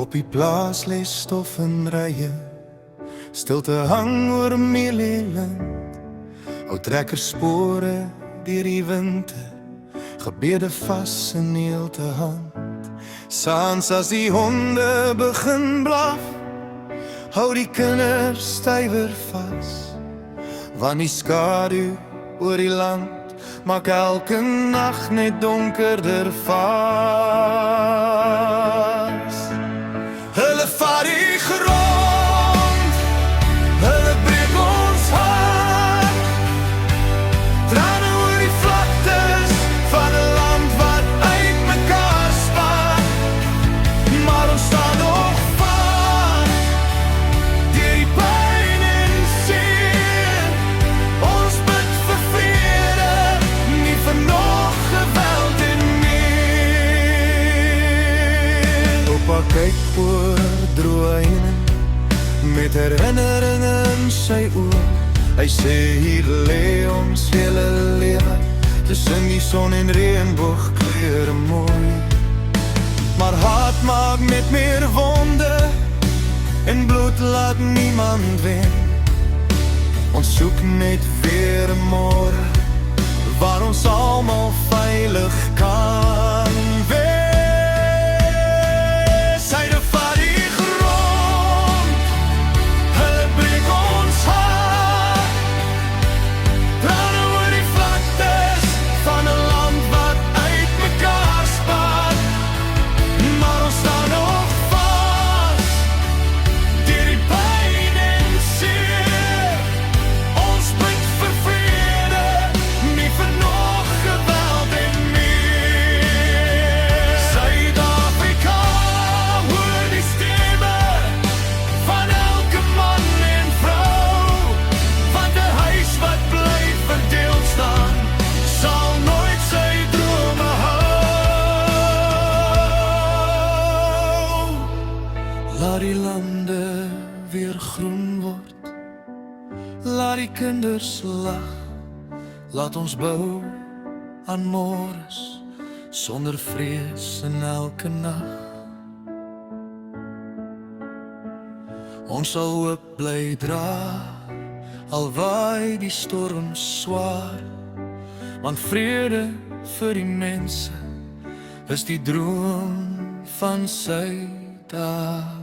Op die plaas lê stof en rye, stilte hang oor Mielieland. Ou trekkerspore deur die winte, gebede vas in neelte hand. Saans as die honde begin blaf, hou die kinders stywer vas. Want die skadu oor die land maak elke nag net donkerder vas. Hulle vat die grond, hulle breek ons hart. Trane oor die vlaktes van 'n land wat uitmekaar spat. Maar ons staan nog vas, deur die pyn en seer. Ons bid vir vrede, nie vir nog geweld en meer. Oupa kyk oor droëine, met herinneringe in sy oë. Hy sê hier lê ons hele lewe, tussen die son en reënboogkleure mooi. Maar haat maak net meer wonde, en bloed laat niemand wen. Ons soek net weer 'n môre, waar ons almal veilig kan wees. Syde vat die grond, hulle breek ons hart. Trane oor die vlaktes van 'n land wat uitmekaar spat. Maar ons staan nog vas, deur die pyn en seer. Ons bid vir vrede, nie vir nog geweld en meer. Suid-Afrika, hoor die stemme van elke man en vrou. Want 'n huis wat bly verdeel staan, sal nooit sy drome hou. Laat die lande weer groen word, laat die kinders lag. Laat ons bou aan môres, sonder vrees in elke nag. Ons sal hoop bly dra, al waai die storm swaar. Want vrede vir die mense is die droom van Suid-Afrika.